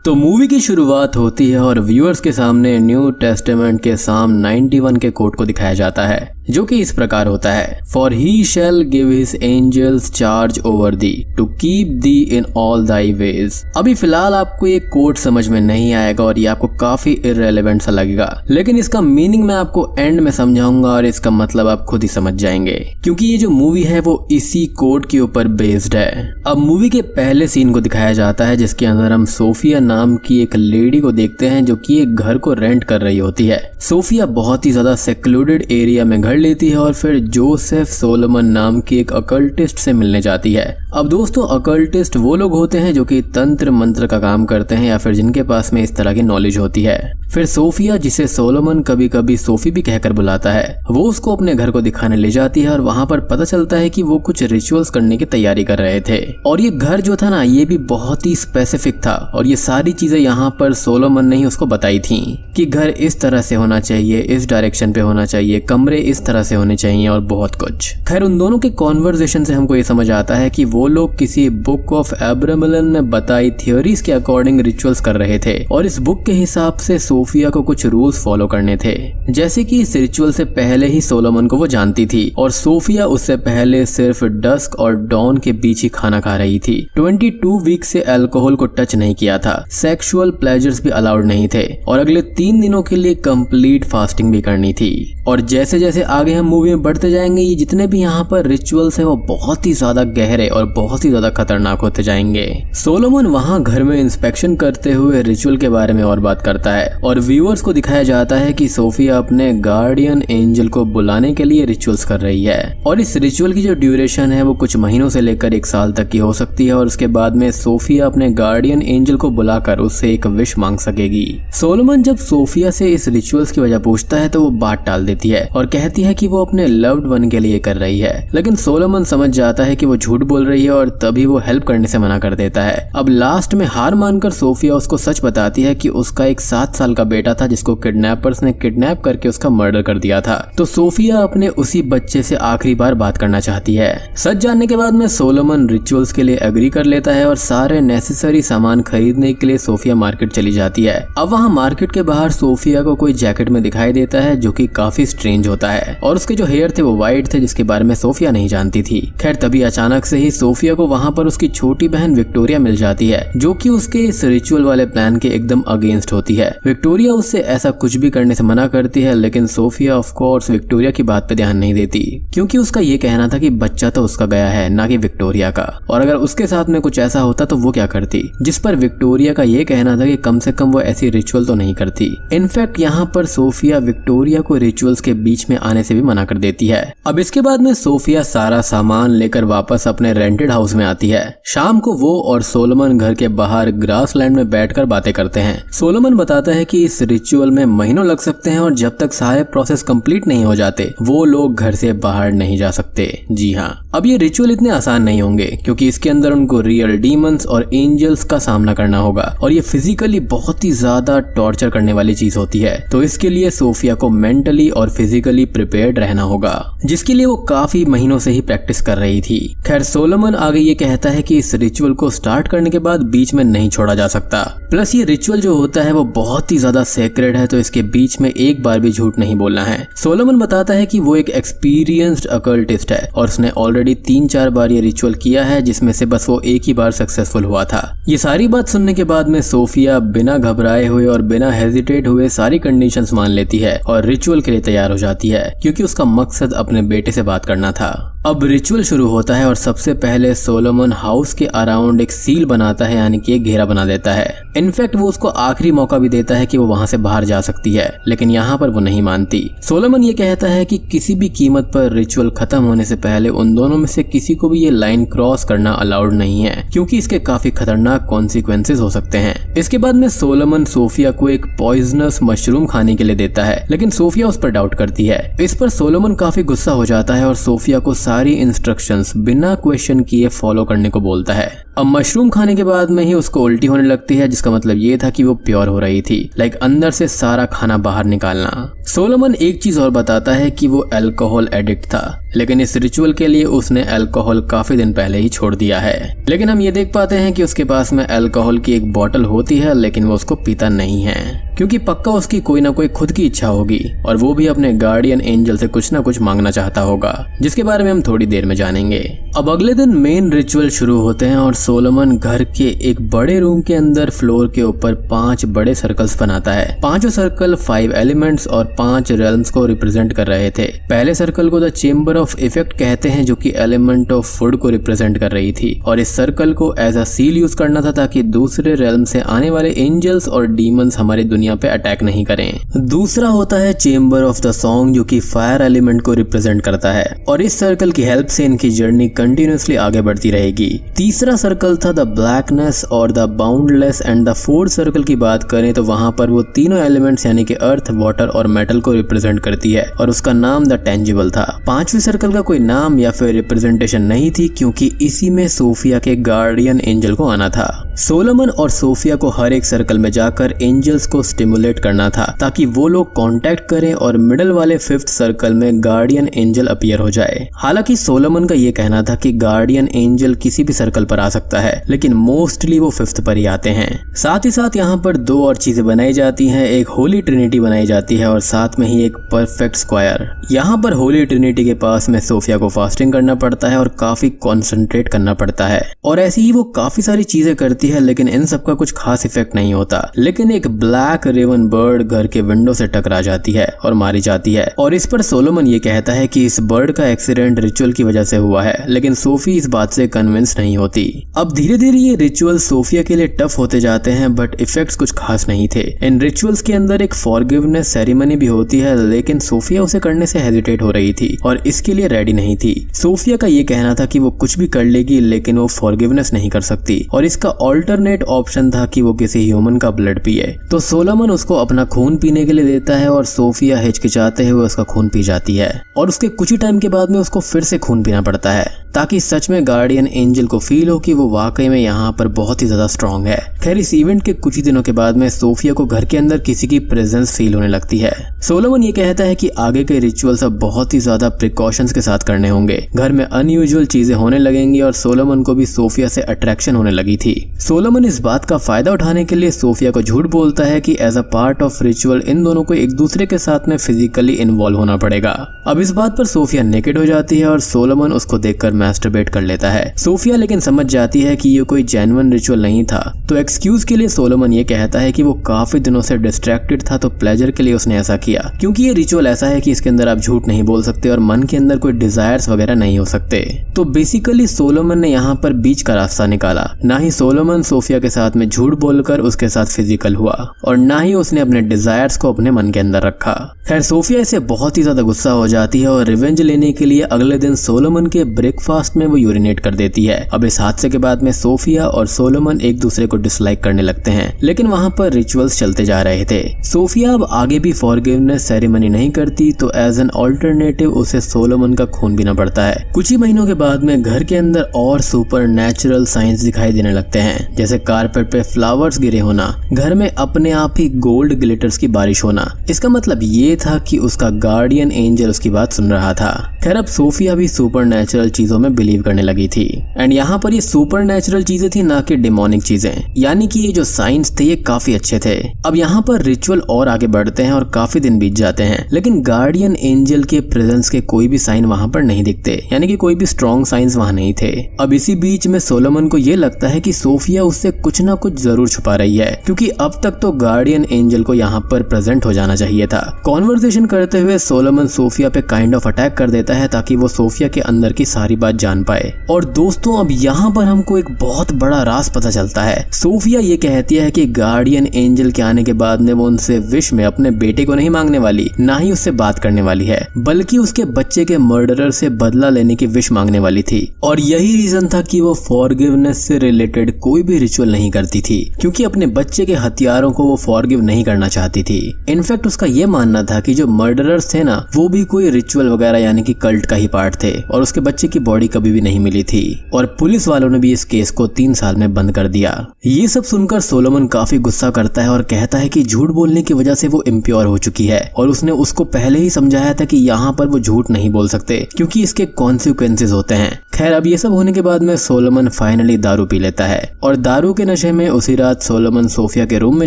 तो मूवी की शुरुआत होती है और व्यूअर्स के सामने न्यू टेस्टामेंट के साम 91 के कोड को दिखाया जाता है, जो कि इस प्रकार होता है, for he shall give his angels charge over thee to keep thee in all thy ways. अभी फिलहाल आपको ये कोड समझ में नहीं आएगा और ये आपको काफी इररेलेवेंट सा लगेगा, लेकिन इसका मीनिंग मैं आपको एंड में समझाऊंगा और इसका मतलब आप खुद ही समझ जाएंगे, क्योंकि ये जो मूवी है वो इसी कोड के ऊपर बेस्ड है। अब मूवी के पहले सीन को दिखाया जाता है, जिसके अंदर हम सोफिया नाम की एक लेडी को देखते हैं जो कि एक घर को रेंट कर रही होती है। सोफिया बहुत ही ज्यादा सेक्लूडेड एरिया में घर लेती है और फिर जोसेफ सोलोमन नाम की एक अकल्टिस्ट से मिलने जाती है। अब दोस्तों, अकल्टिस्ट वो लोग होते हैं जो कि तंत्र मंत्र का काम करते हैं या फिर जिनके पास में इस तरह की नॉलेज होती है। फिर सोफिया, जिसे सोलोमन कभी कभी सोफी भी कहकर बुलाता है, वो उसको अपने घर को दिखाने ले जाती है और वहाँ पर पता चलता है कि वो कुछ रिचुअल्स करने की तैयारी कर रहे थे। और ये घर जो था ना, ये भी बहुत ही स्पेसिफिक था और ये सारी चीजें यहाँ पर सोलोमन ने ही उसको बताई थी कि घर इस तरह से होना चाहिए, इस डायरेक्शन पे होना चाहिए, कमरे इस तरह से होने चाहिए और बहुत कुछ। खैर, उन दोनों के कॉन्वर्सेशन से हमको ये समझ आता है कि वो लोग किसी बुक ऑफ एब्रामलन में बताई थियोरीज के अकॉर्डिंग रिचुअल्स कर रहे थे और इस बुक के हिसाब से सोफिया को कुछ रूल्स फॉलो करने थे, जैसे कि इस रिचुअल से पहले ही सोलोमन को वो जानती थी और सोफिया उससे पहले सिर्फ डस्क और डॉन के बीच ही खाना खा रही थी। 22 वीक से अल्कोहल को टच नहीं किया था, सेक्सुअल प्लेजर्स भी अलाउड नहीं थे और अगले 3 दिनों के लिए कंप्लीट फास्टिंग भी करनी थी। और जैसे जैसे आगे हम मूवी में बढ़ते जाएंगे, ये जितने भी यहाँ पर रिचुअल्स है वो बहुत ही ज्यादा गहरे और बहुत ही ज्यादा खतरनाक होते जाएंगे। सोलोमन वहाँ घर में इंस्पेक्शन करते हुए रिचुअल के बारे में और बात करता है और व्यूअर्स को दिखाया जाता है कि सोफिया अपने गार्डियन एंजल को बुलाने के लिए रिचुअल्स कर रही है और इस रिचुअल की जो ड्यूरेशन है वो कुछ महीनों से लेकर 1 साल तक की हो सकती है और उसके बाद में सोफिया अपने गार्डियन एंजल को बुलाकर उससे एक विश मांग सकेगी। सोलोमन जब सोफिया से इस रिचुअल्स की वजह पूछता है तो वो बात टाल देती है और कहती है कि वो अपने लव्ड वन के लिए कर रही है, लेकिन सोलोमन समझ जाता है कि वो झूठ बोल रही है और तभी वो हेल्प करने से मना कर देता है। अब लास्ट में हार मानकर सोफिया उसको सच बताती है कि उसका एक 7 साल का बेटा था जिसको किडनैपर्स ने किडनैप करके उसका मर्डर कर दिया था। तो सोफिया अपने उसी बच्चे से आखिरी बार बात करना चाहती है। सच जानने के बाद में सोलोमन रिचुअल्स के लिए एग्री कर लेता है और सारे नेसेसरी सामान खरीदने के लिए सोफिया मार्केट चली जाती है। अब वहाँ मार्केट के बाहर सोफिया को कोई जैकेट में दिखाई देता है जो कि काफी स्ट्रेंज होता है और उसके जो हेयर थे वो व्हाइट थे, जिसके बारे में सोफिया नहीं जानती थी। खैर, तभी अचानक से ही सोफिया को वहाँ पर उसकी छोटी बहन विक्टोरिया मिल जाती है, जो कि उसके इस रिचुअल वाले प्लान के एकदम अगेंस्ट होती है। विक्टोरिया उससे ऐसा कुछ भी करने से मना करती है, लेकिन सोफिया ऑफ कोर्स विक्टोरिया की बात पे ध्यान नहीं देती, क्योंकि उसका ये कहना था कि बच्चा तो उसका गया है, ना कि विक्टोरिया का, और अगर उसके साथ में कुछ ऐसा होता तो वो क्या करती। जिस पर विक्टोरिया का ये कहना था कि कम से कम वो ऐसी रिचुअल तो नहीं करती। इनफैक्ट यहाँ पर सोफिया विक्टोरिया को रिचुअल्स के बीच में आने से भी मना कर देती है। अब इसके बाद में सोफिया सारा सामान लेकर वापस अपने रेंटेड हाउस में आती है। शाम को वो और सोलोमन घर के बाहर ग्रासलैंड में बैठकर बातें करते हैं। सोलोमन बताता है कि इस रिचुअल में महीनों लग सकते हैं और जब तक सारे प्रोसेस कंप्लीट नहीं हो जाते वो लोग घर से बाहर नहीं जा सकते। जी हाँ, अब ये रिचुअल इतने आसान नहीं होंगे, क्योंकि इसके अंदर उनको रियल डीमंस और एंजल्स का सामना करना होगा और ये फिजिकली बहुत ही ज्यादा टॉर्चर करने वाली चीज होती है। तो इसके लिए सोफिया को मेंटली और फिजिकली प्रिपेयर्ड रहना होगा, जिसके लिए वो काफी महीनों से ही प्रैक्टिस कर रही थी। खैर, सोलोमन आगे ये कहता है कि इस रिचुअल को स्टार्ट करने के बाद बीच में नहीं छोड़ा जा सकता। प्लस ये रिचुअल जो होता है वो बहुत ही ज्यादा सेक्रेड है, तो इसके बीच में एक बार भी झूठ नहीं बोलना है। सोलोमन बताता है कि वो एक एक्सपीरियंस्ड अकल्टिस्ट है और उसने ऑलरेडी 3-4 बार ये रिचुअल किया है, जिसमें से बस वो एक ही बार सक्सेसफुल हुआ था। ये सारी बात सुनने के बाद में सोफिया बिना घबराए हुए और बिना हेजिटेट हुए सारी कंडीशंस मान लेती है और रिचुअल के लिए तैयार हो जाती है, क्योंकि उसका मकसद अपने बेटे से बात करना था। अब रिचुअल शुरू होता है और सबसे पहले सोलोमन हाउस के अराउंड एक सील बनाता है, यानी कि एक घेरा बना देता है। इनफैक्ट वो उसको आखिरी मौका भी देता है कि वो वहां से बाहर जा सकती है, लेकिन यहाँ पर वो नहीं मानती। सोलोमन ये कहता है कि किसी भी कीमत पर रिचुअल खत्म होने से पहले उन दोनों में से किसी को भी ये लाइन क्रॉस करना अलाउड नहीं है, क्योंकि इसके काफी खतरनाक कॉन्सिक्वेंसेस हो सकते हैं। इसके बाद में सोलोमन सोफिया को एक पॉइजनस मशरूम खाने के लिए देता है, लेकिन सोफिया उस पर डाउट करती है। इस पर सोलोमन काफी गुस्सा हो जाता है और सोफिया को सारी इंस्ट्रक्शंस बिना क्वेश्चन किए फॉलो करने को बोलता है। अब मशरूम खाने के बाद में ही उसको उल्टी होने लगती है, जिसका मतलब ये था कि वो प्योर हो रही थी, लाइक अंदर से सारा खाना बाहर निकालना। सोलोमन एक चीज और बताता है कि वो अल्कोहल एडिक्ट था, लेकिन इस रिचुअल के लिए उसने अल्कोहल काफी दिन पहले ही छोड़ दिया है। लेकिन हम ये देख पाते हैं कि उसके पास में अल्कोहल की एक बोतल होती है, लेकिन वो उसको पीता नहीं है क्योंकि पक्का उसकी कोई ना कोई खुद की इच्छा होगी और वो भी अपने गार्डियन एंजल से कुछ ना कुछ मांगना चाहता होगा, जिसके बारे में हम थोड़ी देर में जानेंगे। अब अगले दिन मेन रिचुअल शुरू होते हैं और सोलोमन घर के एक बड़े रूम के अंदर फ्लोर के ऊपर 5 बड़े सर्कल्स बनाता है। पांचों सर्कल 5 एलिमेंट्स और 5 रेल्म्स को रिप्रेजेंट कर रहे थे। पहले सर्कल को द चेम्बर ऑफ इफेक्ट कहते हैं, जो कि एलिमेंट ऑफ फूड को रिप्रेजेंट कर रही थी और इस सर्कल को एज अ सील यूज करना था ताकि दूसरे रेल्म से आने वाले एंजल्स और डीमंस हमारी दुनिया पे अटैक नहीं करें। दूसरा होता है चेम्बर ऑफ द सॉन्ग, जो कि फायर एलिमेंट को रिप्रेजेंट करता है और इस सर्कल की हेल्प से इनकी जर्नी कंटिन्यूअसली आगे बढ़ती रहेगी। तीसरा सर्कल था द ब्लैकनेस और the boundless and the fourth circle की बात करें तो वहां पर वो तीनों एलिमेंट्स यानी कि अर्थ, वाटर और मेटल को रिप्रेजेंट करती है और उसका नाम द टेंजिबल था। पांचवी सर्कल का कोई नाम या फिर रिप्रेजेंटेशन नहीं थी क्योंकि इसी में सोफिया के गार्डियन एंजल को आना था। सोलोमन और सोफिया को हर एक सर्कल में जाकर एंजल्स को स्टिमुलेट करना था ताकि वो लोग कांटेक्ट करें और मिडल वाले 5th सर्कल में गार्डियन एंजल अपीयर हो जाए। हालांकि सोलोमन का ये कहना था कि गार्डियन एंजल किसी भी सर्कल पर आ सकता है, लेकिन मोस्टली वो 5th पर ही आते हैं। साथ ही साथ यहाँ पर 2 और चीजें बनाई जाती हैं, एक होली ट्रिनिटी बनाई जाती है और साथ में ही एक परफेक्ट स्क्वायर। यहाँ पर होली ट्रिनिटी के पास में सोफिया को फास्टिंग करना पड़ता है और काफी कॉन्सेंट्रेट करना पड़ता है और ऐसी ही वो काफी सारी चीजें करती है, लेकिन इन सब का कुछ खास इफेक्ट नहीं होता। लेकिन एक ब्लैक रेवन बर्ड घर के विंडो से टकरा जाती है और मारी जाती है और इस पर सोलोमन ये कहता है कि इस बर्ड का एक्सीडेंट रिचुअल की वजह से हुआ है, लेकिन सोफी इस बात से कन्विंस नहीं होती। अब धीरे धीरे ये रिचुअल सोफिया के लिए टफ होते जाते हैं, बट इफेक्ट्स कुछ खास नहीं थे। इन रिचुअल्स के अंदर एक फॉरगिवनेस सेरेमनी भी होती है, लेकिन सोफिया उसे करने से हेजिटेट हो रही थी और इसके लिए रेडी नहीं थी। सोफिया का ये कहना था कि वो कुछ भी कर लेगी, लेकिन वो फॉरगिवनेस नहीं कर सकती और इसका ऑल्टरनेट ऑप्शन था कि वो किसी ह्यूमन का ब्लड पिए। तो सोलोमन उसको अपना खून पीने के लिए देता है और सोफिया हिचकिचाते हुए उसका खून पी जाती है और उसके कुछ ही टाइम के बाद में उसको फिर से खून पीना पड़ता है ताकि सच में गार्डियन एंजल को फील हो कि वो वाकई में यहाँ पर बहुत ही ज्यादा स्ट्रांग है। खैर इस इवेंट के कुछ ही दिनों के बाद में सोफिया को घर के अंदर किसी की प्रेजेंस फील होने लगती है। सोलोमन ये कहता है कि आगे के रिचुअल्स अब बहुत ही ज्यादा प्रिकॉशंस के साथ करने होंगे। घर में अनयूजुअल चीजें होने लगेंगी और सोलोमन को भी सोफिया से अट्रैक्शन होने लगी थी। सोलोमन इस बात का फायदा उठाने के लिए सोफिया को झूठ बोलता है कि as a part of ritual इन दोनों को एक दूसरे के साथ में फिजिकली इन्वॉल्व होना पड़ेगा। अब इस बात पर सोफिया नेकेड हो जाती है और सोलोमन उसको देखकर मैस्टरबेट कर लेता है। सोफिया लेकिन समझ जाती है कि ये कोई जेन्युइन रिचुअल नहीं था, तो एक्सक्यूज के लिए सोलोमन ये कहता है कि वो काफी दिनों से डिस्ट्रैक्टेड था, तो प्लेजर के लिए उसने ऐसा किया क्योंकि ये रिचुअल ऐसा है कि इसके अंदर आप झूठ नहीं बोल सकते और मन के अंदर कोई डिजायर्स वगैरह नहीं हो सकते। तो बेसिकली सोलोमन ने यहाँ पर बीच का रास्ता निकाला। ना ही सोलोमन सोफिया के साथ में झूठ बोलकर उसके साथ फिजिकल हुआ और ना ही उसने अपने डिजायर्स को अपने मन के अंदर रखा। खैर सोफिया इसे बहुत ही ज्यादा गुस्सा हो जाती है और रिवेंज लेने के लिए अगले दिन सोलोमन के ब्रेकफास्ट में वो यूरिनेट कर देती है। अब इस हादसे के बाद में सोफिया और सोलोमन एक दूसरे को डिसलाइक करने लगते हैं, लेकिन वहाँ पर रिचुअल्स चलते जा रहे थे। सोफिया अब आगे भी फॉरगिवनेस सेरेमनी नहीं करती, तो एज एन ऑल्टरनेटिव उसे सोलोमन का खून पीना पड़ता है। कुछ ही महीनों के बाद में घर के अंदर और सुपर नेचुरल साइंस दिखाई देने लगते हैं, जैसे कारपेट पे फ्लावर्स गिरे होना, घर में अपने आप ही गोल्ड ग्लिटर्स की बारिश होना। इसका मतलब ये था कि उसका गार्डियन एंजल उसकी बात सुन रहा था। खैर अब सोफिया भी सुपर नेचुरल चीजों में बिलीव करने लगी थी एंड यहाँ पर ये सुपर नेचुरल चीजें थी, ना कि डिमोनिक चीजें, यानी कि ये जो साइंस थे ये काफी अच्छे थे। अब यहाँ पर रिचुअल और आगे बढ़ते हैं और काफी दिन बीत जाते हैं, लेकिन गार्डियन एंजल के प्रेजेंस के कोई भी साइन वहाँ पर नहीं दिखते, यानी कि कोई भी स्ट्रॉन्ग साइंस वहाँ नहीं थे। अब इसी बीच में सोलोमन को ये लगता है कि सोफिया उससे कुछ ना कुछ जरूर छुपा रही है, क्योंकि अब तक तो गार्डियन एंजल को यहाँ पर प्रेजेंट हो जाना चाहिए था। कॉन्वर्सेशन करते हुए सोलोमन सोफिया पे काइंड ऑफ अटैक कर देता है ताकि वो सोफिया के अंदर की सारी बात जान पाए। और दोस्तों अब यहाँ पर हमको एक बहुत बड़ा राज पता चलता है। सोफिया ये कहती है कि गार्डियन एंजल के आने के बाद में वो उनसे विश में अपने बेटे को नहीं मांगने वाली, ना ही उससे बात करने वाली है, बल्कि उसके बच्चे के मर्डरर से बदला लेने की विश मांगने वाली थी। और यही रीजन था कि वो फॉरगिवनेस से रिलेटेड कोई भी रिचुअल नहीं करती थी, क्योंकि अपने बच्चे के हथियारों को वो फॉरगिव नहीं करना चाहती थी। इनफैक्ट उसका ये मानना था कि जो मर्डरर्स थे ना, वो भी कोई रिचुअल वगैरह यानी कि कल्ट का ही पार्ट थे और उसके बच्चे की बॉडी कभी भी नहीं मिली थी और पुलिस वालों ने भी इस केस को 3 साल में बंद कर दिया। ये सब सुनकर सोलोमन काफी गुस्सा करता है और कहता है कि झूठ बोलने की वजह से वो इम्प्योर हो चुकी है और उसने उसको पहले ही समझाया था कि यहाँ पर वो झूठ नहीं बोल सकते क्योंकि इसके कॉन्सिक्वेंसेस होते हैं। खैर अब ये सब होने के बाद में सोलोमन फाइनली दारू पी लेता है और दारू के नशे में उसी रात सोलोमन सोफिया के रूम में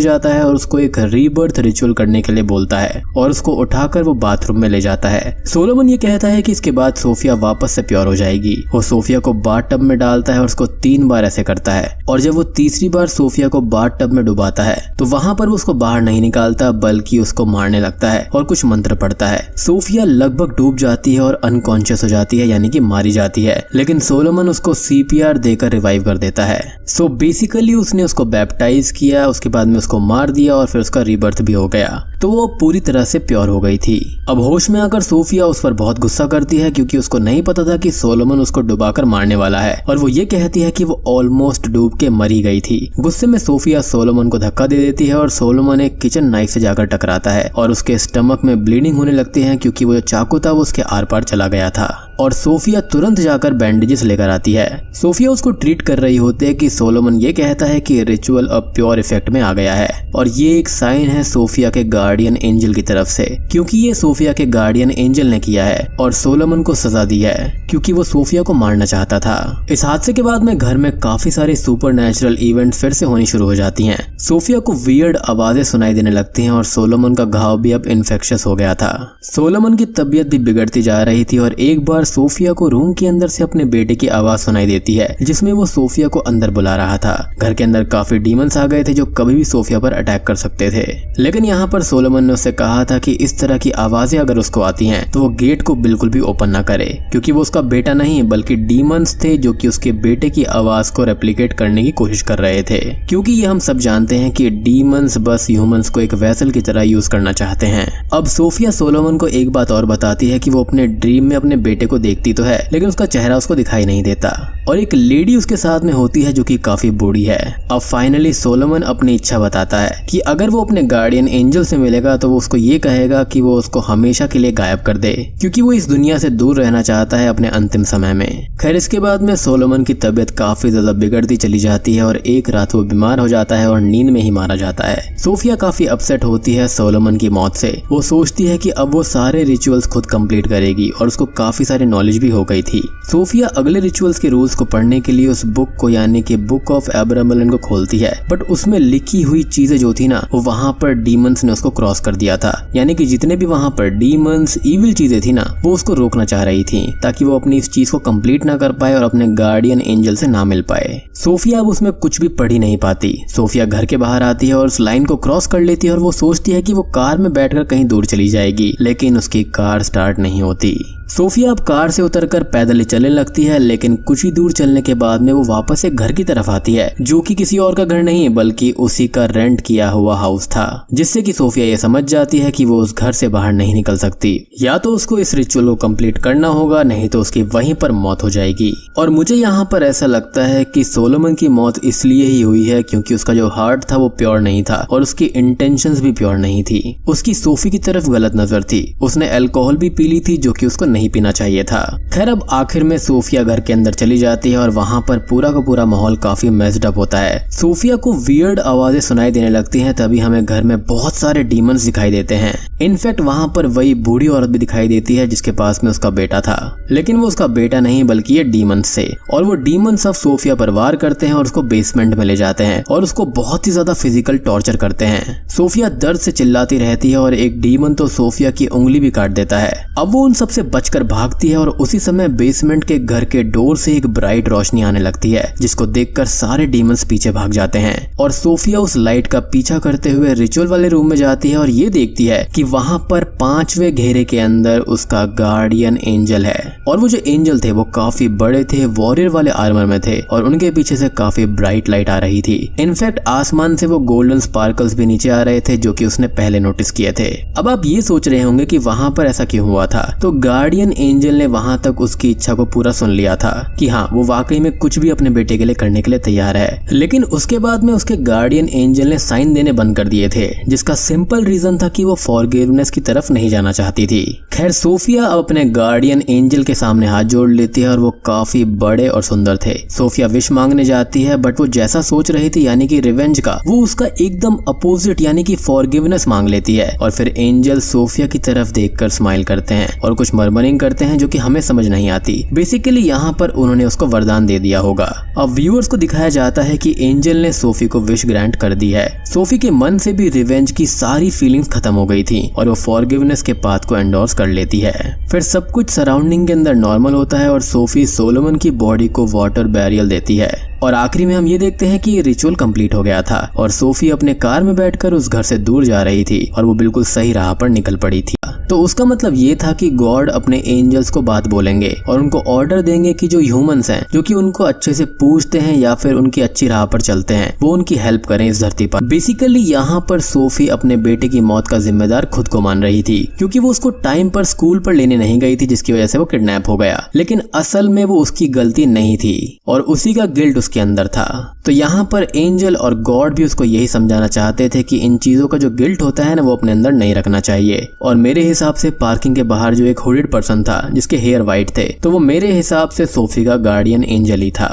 जाता है और उसको एक रीबर्थ रिचुअल करने के लिए बोलता है और उसको उठाकर वो बाथरूम में ले जाता है। सोलोमन ये कहता है कि इसके बाद सोफिया वापस से प्योर हो जाएगी। वो सोफिया को बाथ टब में डालता है और उसको 3 बार ऐसे करता है और जब वो तीसरी बार सोफिया को बाथ टब में डुबाता है तो वहां पर वो उसको बाहर नहीं निकालता बल्कि उसको मारने लगता है और कुछ मंत्र पढ़ता है। सोफिया लगभग डूब जाती है और अनकॉन्शियस हो जाती है यानी कि मारी जाती है, लेकिन सोलोमन उसको CPR देकर रिवाइव कर देता है। सो बेसिकली उसने उसको बैप्टाइज किया, उसके बाद में उसको मार दिया और फिर उसका रीबर्थ भी हो गया, तो वो पूरी तरह से प्योर हो गई थी। अब होश में आकर सोफिया उस पर बहुत गुस्सा करती है क्योंकि उसको नहीं पता था कि सोलोमन उसको डुबाकर मारने वाला है और वो ये कहती है कि वो ऑलमोस्ट डूब के मरी गई थी। गुस्से में सोफिया सोलोमन को धक्का दे देती है और सोलोमन एक किचन नाइफ से जाकर टकराता है और उसके स्टमक में ब्लीडिंग होने लगती है क्योंकि वो जो चाकू था वो उसके आर पार चला गया था और सोफिया तुरंत जाकर बैंडेजेस लेकर आती है। सोफिया उसको ट्रीट कर रही होती है कि सोलोमन ये कहता है कि रिचुअल अब प्योर इफेक्ट में आ गया है और ये एक साइन है सोफिया के गार्डियन एंजल की तरफ से क्योंकि ये सोफिया के गार्डियन एंजल ने किया है और सोलोमन को सजा दी है क्योंकि वो सोफिया को मारना चाहता था। इस हादसे के बाद में घर में काफी सारे सुपरनैचुरल इवेंट फिर से होनी शुरू हो जाती हैं। सोफिया को वियर्ड आवाजें सुनाई देने लगती हैं और सोलोमन का घाव भी अब इन्फेक्शियस हो गया था। सोलोमन की तबीयत भी बिगड़ती जा रही थी और एक बार सोफिया को रूम के अंदर से अपने बेटे की आवाज सुनाई देती है जिसमें वो सोफिया को अंदर बुला रहा था। घर के अंदर काफी डीमंस आ गए थे जो कभी भी सोफिया पर अटैक कर सकते थे, लेकिन यहाँ पर सोलोमन ने उससे कहा था कि इस तरह की आवाजें अगर उसको आती हैं तो वो गेट को बिल्कुल भी ओपन ना करे क्योंकि वो उसका बेटा नहीं बल्कि डीमंस थे जो कि उसके बेटे की आवाज को रेप्लिकेट करने की कोशिश कर रहे थे। क्योंकि ये हम सब जानते हैं कि डीमंस बस ह्यूमंस को एक वेसल की तरह यूज करना चाहते हैं। अब सोफिया सोलोमन को एक बात और बताती है कि वो अपने ड्रीम में अपने बेटे को देखती तो है लेकिन उसका चेहरा उसको दिखाई नहीं देता और एक लेडी उसके साथ में होती है जो कि काफी बूढ़ी है। अब फाइनली सोलोमन अपनी इच्छा बताता है कि अगर वो अपने गार्डियन एंजल से मिलेगा तो वो उसको ये कहेगा कि वो उसको हमेशा के लिए गायब कर दे क्योंकि वो इस दुनिया से दूर रहना चाहता है अपने अंतिम समय में। खैर इसके बाद में सोलोमन की तबीयत काफी ज्यादा बिगड़ती चली जाती है और एक रात वो बीमार हो जाता है और नींद में ही मारा जाता है। सोफिया काफी अपसेट होती है सोलोमन की मौत से। वो सोचती है कि अब वो सारे रिचुअल्स खुद कंप्लीट करेगी और उसको काफी सारी नॉलेज भी हो गई थी। सोफिया अगले रिचुअल्स के रूल्स को पढ़ने के लिए उस बुक को यानी कि बुक ऑफ एब्रामलन को खोलती है, बट उसमें लिखी हुई चीजें जो थी ना वो वहां पर डीमंस ने उसको क्रॉस कर दिया था, यानी कि जितने भी वहां पर डीमंस इविल चीजें थी ना वो उसको रोकना चाह रही थी ताकि वो अपनी इस चीज को कंप्लीट ना कर पाए और अपने गार्डियन एंजल से ना मिल पाए। सोफिया अब उसमें कुछ भी पढ़ ही नहीं पाती। सोफिया घर के बाहर आती है और उस लाइन को क्रॉस कर लेती है और वो सोचती है कि वो कार में बैठकर कहीं दूर चली जाएगी, लेकिन उसकी कार स्टार्ट नहीं होती। सोफिया अब कार से उतरकर पैदल चलने लगती है, लेकिन कुछ ही दूर चलने के बाद में वो वापस एक घर की तरफ आती है जो कि किसी और का घर नहीं बल्कि उसी का रेंट किया हुआ हाउस था, जिससे कि सोफिया ये समझ जाती है कि वो उस घर से बाहर नहीं निकल सकती। या तो उसको इस रिचुअल को कंप्लीट करना होगा, नहीं तो उसकी वहीं पर मौत हो जाएगी। और मुझे यहाँ पर ऐसा लगता है कि सोलोमन की मौत इसलिए ही हुई है क्योंकि उसका जो हार्ट था वो प्योर नहीं था और उसकी इंटेंशंस भी प्योर नहीं थी। उसकी सोफी की तरफ गलत नजर थी। उसने अल्कोहल भी पी ली थी जो कि उसको नहीं पीना चाहिए था। खैर अब आखिर में सोफिया घर के अंदर चली जाती है और वहां पर पूरा का पूरा माहौल काफी मेस्ड अप होता है। सोफिया को वियर्ड आवाजें सुनाई देने लगती हैं, तभी हमें घर में बहुत सारे डीमंस दिखाई देते हैं। इनफैक्ट वहां पर वही बूढ़ी औरत भी दिखाई देती है जिसके पास में उसका बेटा था, लेकिन वो उसका बेटा नहीं बल्कि ये डीमंस से। और वो डीमंस सब सोफिया पर वार करते हैं और उसको बेसमेंट में ले जाते हैं और उसको बहुत ही ज्यादा फिजिकल टॉर्चर करते हैं। सोफिया दर्द से चिल्लाती रहती है और एक डीमन तो सोफिया की उंगली भी काट देता है। अब वो उन सबसे बचकर भागती है और उसी समय बेसमेंट के घर के डोर से एक ब्राइट रोशनी आने लगती है जिसको देखकर सारे डीमंस पीछे भाग जाते हैं और सोफिया उस लाइट का पीछा करते हुए रिचुअल वाले रूम में जाती है और ये देखती है कि वहां पर 5वें घेरे के अंदर उसका गार्डियन एंजल है। और वो जो एंजल थे वो काफी बड़े थे, वॉरियर वाले आर्मर में थे और उनके पीछे से काफी ब्राइट लाइट आ रही थी। इनफैक्ट आसमान से वो गोल्डन स्पार्कल्स भी नीचे आ रहे थे जो कि उसने पहले नोटिस किए थे। अब आप ये सोच रहे होंगे कि वहां पर ऐसा क्यों हुआ था, तो गार्डियन गार्डियन एंजल ने वहां तक उसकी इच्छा को पूरा सुन लिया था कि हाँ, वो वाकई में कुछ भी अपने बेटे के लिए करने के लिए तैयार है। लेकिन उसके बाद में उसके गार्डियन एंजल ने साइन देने बंद कर दिए थे, जिसका सिंपल रीजन था कि वो फॉरगिवनेस की तरफ नहीं जाना चाहती थी। खैर, सोफिया अब अपने गार्डियन एंजल के सामने हाथ जोड़ लेती है और वो काफी बड़े और सुंदर थे। सोफिया विश मांगने जाती है, बट वो जैसा सोच रही थी यानी कि रिवेंज का, वो उसका एकदम अपोजिट यानी कि फॉरगिवनेस मांग लेती है। और फिर एंजल सोफिया की तरफ देखकर स्माइल करते हैं और कुछ मर्मरिंग करते हैं जो कि हमें समझ नहीं आती। बेसिकली यहाँ पर उन्होंने उसको वरदान दे दिया होगा। अब व्यूअर्स को दिखाया जाता है कि एंजल ने सोफी को विश ग्रांट कर दी है। सोफी के मन से भी रिवेंज की सारी फीलिंग्स खत्म हो गई थी और वो फॉरगिवनेस के पाथ को एंडोर्स कर लेती है। फिर सब कुछ सराउंडिंग के अंदर नॉर्मल होता है और सोफी सोलोमन की बॉडी को वाटर बैरियल देती है। और आखिरी में हम ये देखते हैं कि ये रिचुअल कंप्लीट हो गया था और सोफी अपने कार में बैठकर उस घर से दूर जा रही थी और वो बिल्कुल सही राह पर निकल पड़ी थी। तो उसका मतलब ये था कि गॉड अपने एंजल्स को बात बोलेंगे और उनको ऑर्डर देंगे कि जो ह्यूमंस हैं, जो कि उनको अच्छे से पूछते हैं या फिर उनकी अच्छी राह पर चलते हैं, वो उनकी हेल्प करें इस धरती पर। बेसिकली यहाँ पर सोफी अपने बेटे की मौत का जिम्मेदार खुद को मान रही थी, क्योंकि वो उसको टाइम पर स्कूल पर लेने नहीं गई थी, जिसकी वजह से वो किडनैप हो गया। लेकिन असल में वो उसकी गलती नहीं थी और उसी का गिल्ट उसके अंदर था। तो यहाँ पर एंजल और गॉड भी उसको यही समझाना चाहते थे कि इन चीजों का जो गिल्ट होता है ना, वो अपने अंदर नहीं रखना चाहिए। और मेरे हिसाब से पार्किंग के बाहर जो एक हुडिड पर्सन था जिसके हेयर वाइट थे, तो वो मेरे हिसाब से सोफी का गार्डियन एंजल ही था।